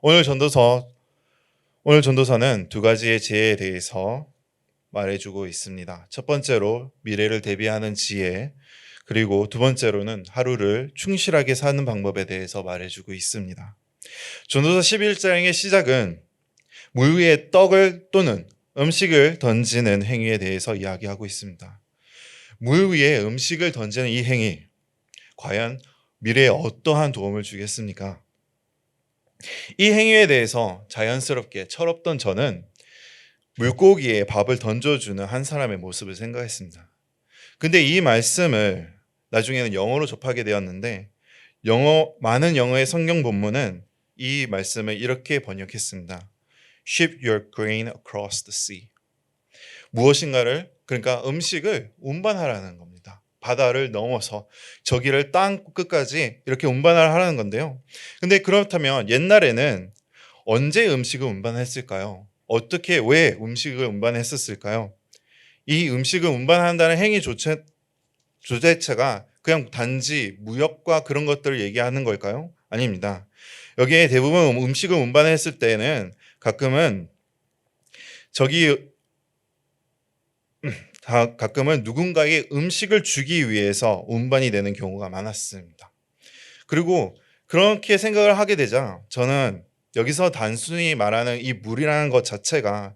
오늘 전도서 오늘 전도서는 두 가지의 지혜에 대해서 말해주고 있습니다. 첫 번째로 미래를 대비하는 지혜, 그리고 두 번째로는 하루를 충실하게 사는 방법에 대해서 말해주고 있습니다. 전도서 11장의 시작은 물 위에 떡을 또는 음식을 던지는 행위에 대해서 이야기하고 있습니다. 물 위에 음식을 던지는 이 행위, 과연 미래에 어떠한 도움을 주겠습니까? 이 행위에 대해서 자연스럽게 철없던 저는 물고기에 밥을 던져주는 한 사람의 모습을 생각했습니다. 근데 이 말씀을 나중에는 영어로 접하게 되었는데 많은 영어의 성경 본문은 이 말씀을 이렇게 번역했습니다. Ship your grain across the sea. 무엇인가를, 그러니까 음식을 운반하라는 겁니다. 바다를 넘어서 저기를 땅 끝까지 이렇게 운반을 하라는 건데요. 근데 그렇다면 옛날에는 언제 음식을 운반했을까요? 어떻게, 왜 음식을 운반했었을까요? 이 음식을 운반한다는 행위 조제체가 그냥 단지 무역과 그런 것들을 얘기하는 걸까요? 아닙니다. 여기에 대부분 음식을 운반했을 때는 가끔은 누군가에게 음식을 주기 위해서 운반이 되는 경우가 많았습니다. 그리고 그렇게 생각을 하게 되자 저는 여기서 단순히 말하는 이 물이라는 것 자체가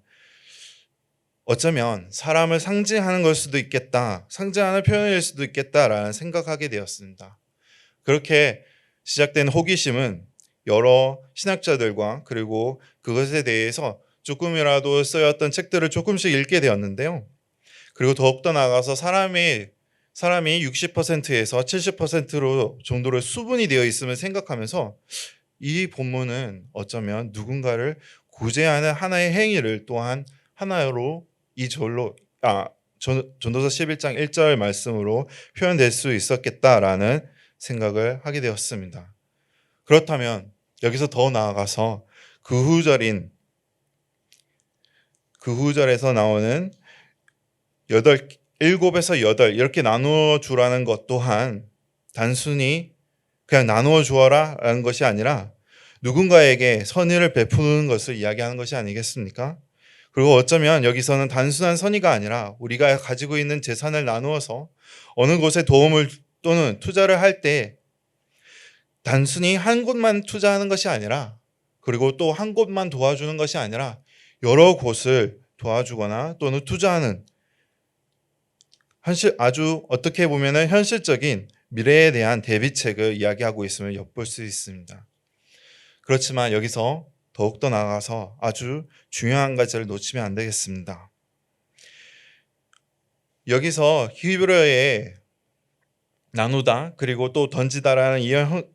어쩌면 사람을 상징하는 걸 수도 있겠다, 상징하는 표현일 수도 있겠다라는 생각하게 되었습니다. 그렇게 시작된 호기심은 여러 신학자들과 그리고 그것에 대해서 조금이라도 쓰였던 책들을 조금씩 읽게 되었는데요. 그리고 더욱더 나아가서 사람이 60%에서 70%로 정도로 수분이 되어 있음을 생각하면서 이 본문은 어쩌면 누군가를 구제하는 하나의 행위를 또한 하나로 전도서 11장 1절 말씀으로 표현될 수 있었겠다라는 생각을 하게 되었습니다. 그렇다면 여기서 더 나아가서 그 후절에서 나오는 7에서 8 이렇게 나누어 주라는 것 또한 단순히 그냥 나누어 주어라 라는 것이 아니라 누군가에게 선의를 베푸는 것을 이야기하는 것이 아니겠습니까? 그리고 어쩌면 여기서는 단순한 선의가 아니라 우리가 가지고 있는 재산을 나누어서 어느 곳에 도움을 또는 투자를 할 때 단순히 한 곳만 투자하는 것이 아니라, 그리고 또 한 곳만 도와주는 것이 아니라 여러 곳을 도와주거나 또는 투자하는 아주 어떻게 보면 현실적인 미래에 대한 대비책을 이야기하고 있음을 엿볼 수 있습니다. 그렇지만 여기서 더욱더 나아가서 아주 중요한 가지를 놓치면 안 되겠습니다. 여기서 히브리어의 나누다 그리고 또 던지다라는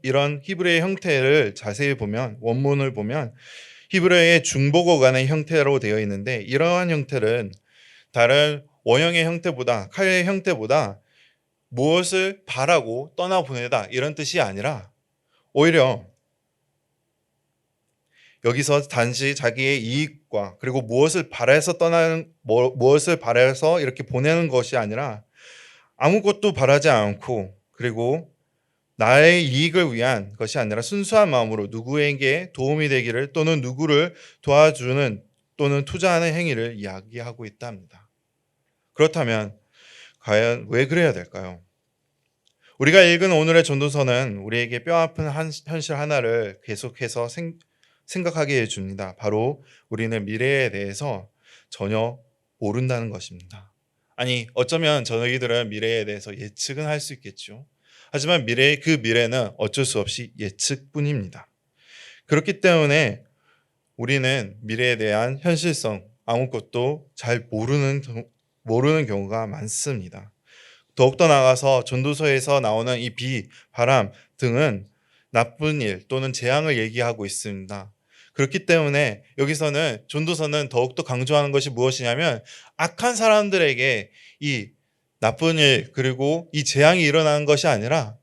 이런 히브리어의 형태를 자세히 보면, 원문을 보면 히브리어의 중복어 간의 형태로 되어 있는데, 이러한 형태는 다른 원형의 형태보다, 칼의 형태보다 무엇을 바라고 떠나보내다 이런 뜻이 아니라 오히려 여기서 단지 자기의 이익과 그리고 무엇을 바라서 이렇게 보내는 것이 아니라 아무것도 바라지 않고, 그리고 나의 이익을 위한 것이 아니라 순수한 마음으로 누구에게 도움이 되기를 또는 누구를 도와주는 또는 투자하는 행위를 이야기하고 있답니다. 그렇다면 과연 왜 그래야 될까요? 우리가 읽은 오늘의 전도서는 우리에게 뼈아픈 현실 하나를 계속해서 생각하게 해줍니다. 바로 우리는 미래에 대해서 전혀 모른다는 것입니다. 아니, 어쩌면 저희들은 미래에 대해서 예측은 할 수 있겠죠. 하지만 그 미래는 어쩔 수 없이 예측뿐입니다. 그렇기 때문에 우리는 미래에 대한 현실성, 아무것도 잘 모르는 경우가 많습니다. 더욱더 나아가서 전도서에서 나오는 이 비, 바람 등은 나쁜 일 또는 재앙을 얘기하고 있습니다. 그렇기 때문에 여기서는 전도서는 더욱더 강조하는 것이 무엇이냐면, 악한 사람들에게 이 나쁜 일 그리고 이 재앙이 일어나는 것이 아니라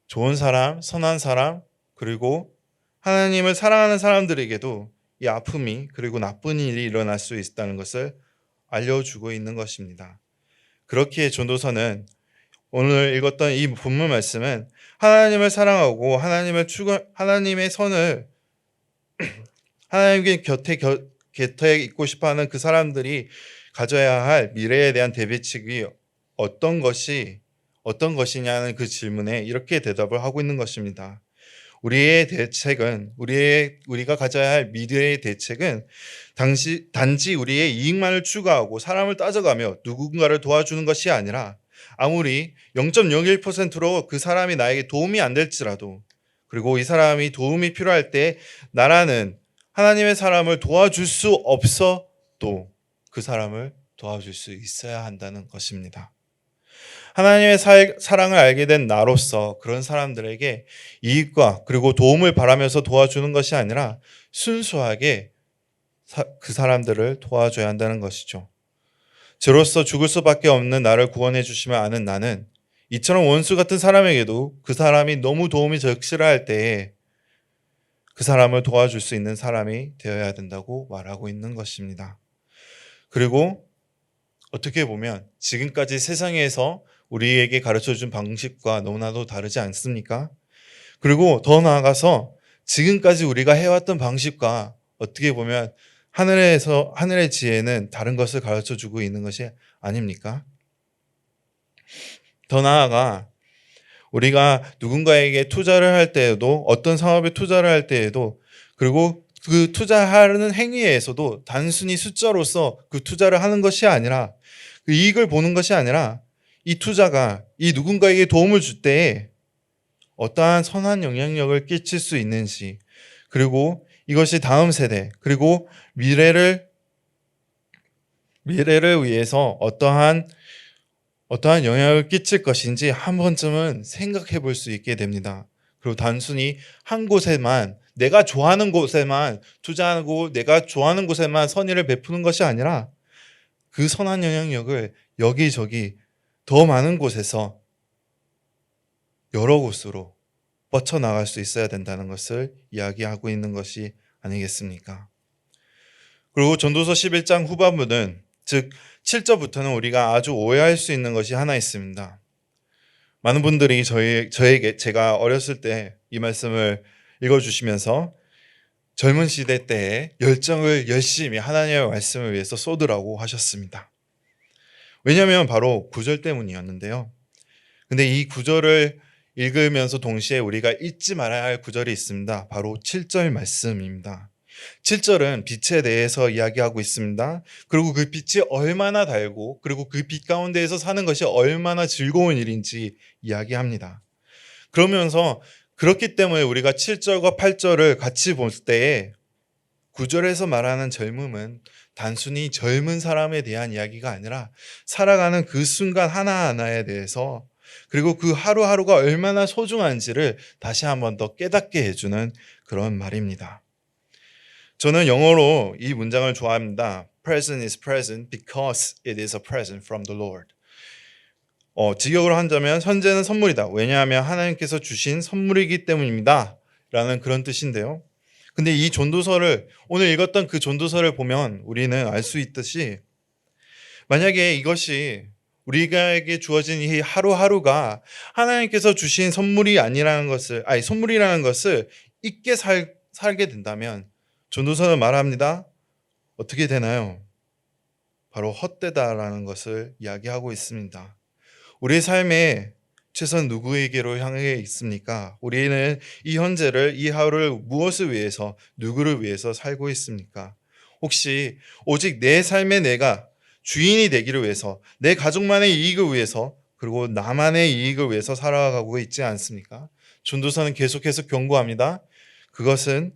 좋은 사람, 선한 사람, 그리고 하나님을 사랑하는 사람들에게도 이 아픔이 그리고 나쁜 일이 일어날 수 있다는 것을 알려주고 있는 것입니다. 그렇기에 전도서는, 오늘 읽었던 이 본문 말씀은 하나님을 사랑하고 하나님의 선을 하나님께 곁에 있고 싶어하는 그 사람들이 가져야 할 미래에 대한 대비책이 어떤 것이냐는 그 질문에 이렇게 대답을 하고 있는 것입니다. 우리의 대책은 우리가 가져야 할 미래의 대책은 단지 우리의 이익만을 추구하고 사람을 따져가며 누군가를 도와주는 것이 아니라 아무리 0.01%로 그 사람이 나에게 도움이 안 될지라도 그리고 이 사람이 도움이 필요할 때 나라는 하나님의 사람을 도와줄 수 없어도 그 사람을 도와줄 수 있어야 한다는 것입니다. 하나님의 사랑을 알게 된 나로서 그런 사람들에게 이익과 그리고 도움을 바라면서 도와주는 것이 아니라 순수하게 그 사람들을 도와줘야 한다는 것이죠. 저로서 죽을 수밖에 없는 나를 구원해 주시면 아는 나는 이처럼 원수 같은 사람에게도 그 사람이 너무 도움이 적실할 때에 그 사람을 도와줄 수 있는 사람이 되어야 된다고 말하고 있는 것입니다. 그리고 어떻게 보면 지금까지 세상에서 우리에게 가르쳐준 방식과 너무나도 다르지 않습니까? 그리고 더 나아가서 지금까지 우리가 해왔던 방식과 어떻게 보면 하늘의 지혜는 다른 것을 가르쳐주고 있는 것이 아닙니까? 더 나아가 우리가 누군가에게 투자를 할 때에도 어떤 사업에 투자를 할 때에도 그리고 그 투자하는 행위에서도 단순히 숫자로서 그 투자를 하는 것이 아니라 그 이익을 보는 것이 아니라 이 투자가 이 누군가에게 도움을 줄 때에 어떠한 선한 영향력을 끼칠 수 있는지 그리고 이것이 다음 세대 그리고 미래를 위해서 어떠한 영향을 끼칠 것인지 한 번쯤은 생각해 볼 수 있게 됩니다. 그리고 단순히 한 곳에만 내가 좋아하는 곳에만 투자하고 내가 좋아하는 곳에만 선의를 베푸는 것이 아니라 그 선한 영향력을 여기저기 더 많은 곳에서 여러 곳으로 뻗쳐나갈 수 있어야 된다는 것을 이야기하고 있는 것이 아니겠습니까? 그리고 전도서 11장 후반부는 즉 7절부터는 우리가 아주 오해할 수 있는 것이 하나 있습니다. 많은 분들이 저에게 제가 어렸을 때 이 말씀을 읽어주시면서 젊은 시대 때에 열정을 열심히 하나님의 말씀을 위해서 쏟으라고 하셨습니다. 왜냐하면 바로 9절 때문이었는데요. 근데 이 9절을 읽으면서 동시에 우리가 잊지 말아야 할 9절이 있습니다. 바로 7절 말씀입니다. 7절은 빛에 대해서 이야기하고 있습니다. 그리고 그 빛이 얼마나 달고 그리고 그 빛 가운데에서 사는 것이 얼마나 즐거운 일인지 이야기합니다. 그러면서 그렇기 때문에 우리가 7절과 8절을 같이 볼 때에 9절에서 말하는 젊음은 단순히 젊은 사람에 대한 이야기가 아니라 살아가는 그 순간 하나하나에 대해서 그리고 그 하루하루가 얼마나 소중한지를 다시 한 번 더 깨닫게 해주는 그런 말입니다. 저는 영어로 이 문장을 좋아합니다. Present is present because it is a present from the Lord. 직역으로 한다면 현재는 선물이다. 왜냐하면 하나님께서 주신 선물이기 때문입니다. 라는 그런 뜻인데요. 근데 이 전도서를 오늘 읽었던 그 전도서를 보면 우리는 알 수 있듯이 만약에 이것이 우리에게 주어진 이 하루하루가 하나님께서 주신 선물이라는 것을 잊게 살게 된다면 전도서는 말합니다. 어떻게 되나요? 바로 헛되다라는 것을 이야기하고 있습니다. 우리의 삶에 최선 누구에게로 향해 있습니까? 우리는 이 현재를 이 하루를 무엇을 위해서 누구를 위해서 살고 있습니까? 혹시 오직 내 삶에 내가 주인이 되기를 위해서 내 가족만의 이익을 위해서 그리고 나만의 이익을 위해서 살아가고 있지 않습니까? 전도서는 계속해서 경고합니다. 그것은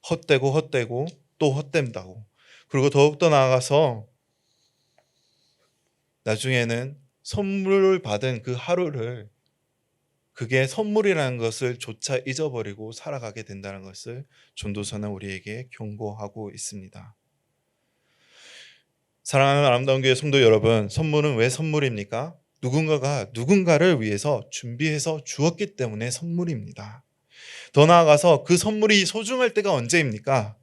헛되고 또 헛된다고. 그리고 더욱더 나아가서 나중에는 선물을 받은 그 하루를 그게 선물이라는 것을 조차 잊어버리고 살아가게 된다는 것을 전도서는 우리에게 경고하고 있습니다. 사랑하는 아름다운 교회 성도 여러분, 선물은 왜 선물입니까? 누군가가 누군가를 위해서 준비해서 주었기 때문에 선물입니다. 더 나아가서 그 선물이 소중할 때가 언제입니까?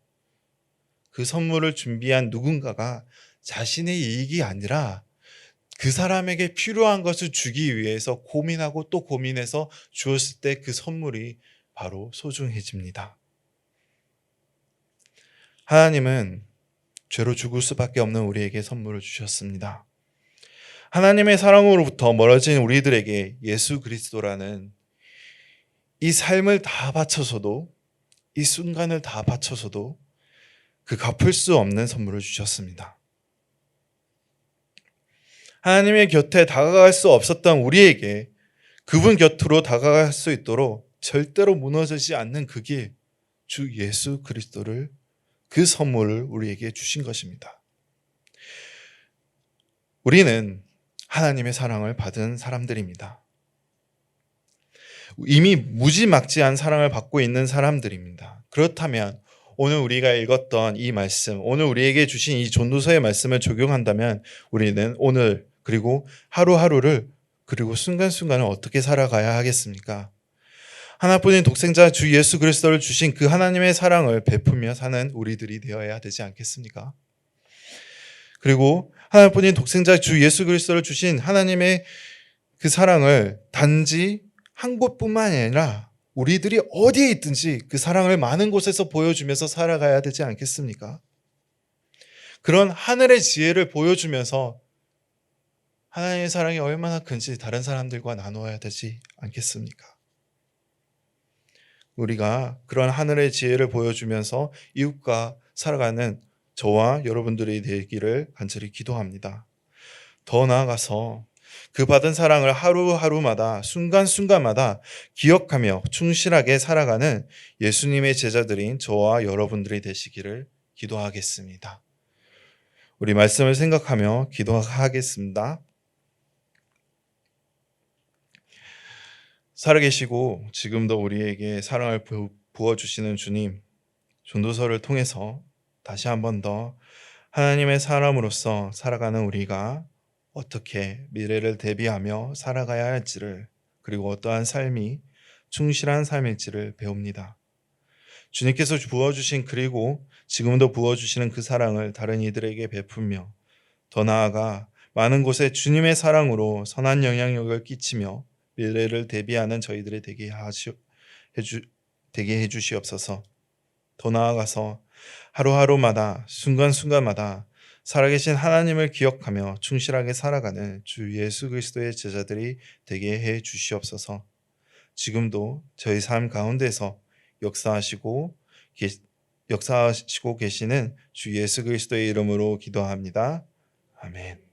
그 선물을 준비한 누군가가 자신의 이익이 아니라 그 사람에게 필요한 것을 주기 위해서 고민하고 또 고민해서 주었을 때 그 선물이 바로 소중해집니다. 하나님은 죄로 죽을 수밖에 없는 우리에게 선물을 주셨습니다. 하나님의 사랑으로부터 멀어진 우리들에게 예수 그리스도라는 이 삶을 다 바쳐서도, 이 순간을 다 바쳐서도 그 갚을 수 없는 선물을 주셨습니다. 하나님의 곁에 다가갈 수 없었던 우리에게 그분 곁으로 다가갈 수 있도록 절대로 무너지지 않는 그 길, 주 예수 그리스도를, 그 선물을 우리에게 주신 것입니다. 우리는 하나님의 사랑을 받은 사람들입니다. 이미 무지막지한 사랑을 받고 있는 사람들입니다. 그렇다면 오늘 우리가 읽었던 이 말씀, 오늘 우리에게 주신 이 전도서의 말씀을 적용한다면 우리는 오늘 그리고 하루하루를 그리고 순간순간을 어떻게 살아가야 하겠습니까? 하나뿐인 독생자 주 예수 그리스도를 주신 그 하나님의 사랑을 베풀며 사는 우리들이 되어야 되지 않겠습니까? 그리고 하나뿐인 독생자 주 예수 그리스도를 주신 하나님의 그 사랑을 단지 한 곳뿐만 아니라 우리들이 어디에 있든지 그 사랑을 많은 곳에서 보여주면서 살아가야 되지 않겠습니까? 그런 하늘의 지혜를 보여주면서 하나님의 사랑이 얼마나 큰지 다른 사람들과 나누어야 되지 않겠습니까? 우리가 그런 하늘의 지혜를 보여주면서 이웃과 살아가는 저와 여러분들이 되기를 간절히 기도합니다. 더 나아가서 그 받은 사랑을 하루하루마다 순간순간마다 기억하며 충실하게 살아가는 예수님의 제자들인 저와 여러분들이 되시기를 기도하겠습니다. 우리 말씀을 생각하며 기도하겠습니다. 살아계시고 지금도 우리에게 사랑을 부어주시는 주님, 전도서를 통해서 다시 한 번 더 하나님의 사람으로서 살아가는 우리가 어떻게 미래를 대비하며 살아가야 할지를, 그리고 어떠한 삶이 충실한 삶일지를 배웁니다. 주님께서 부어주신, 그리고 지금도 부어주시는 그 사랑을 다른 이들에게 베풀며 더 나아가 많은 곳에 주님의 사랑으로 선한 영향력을 끼치며 미래를 대비하는 저희들이 되게 해주시옵소서. 더 나아가서 하루하루마다 순간순간마다 살아계신 하나님을 기억하며 충실하게 살아가는 주 예수 그리스도의 제자들이 되게 해 주시옵소서. 지금도 저희 삶 가운데서 역사하시고 계시는 주 예수 그리스도의 이름으로 기도합니다. 아멘.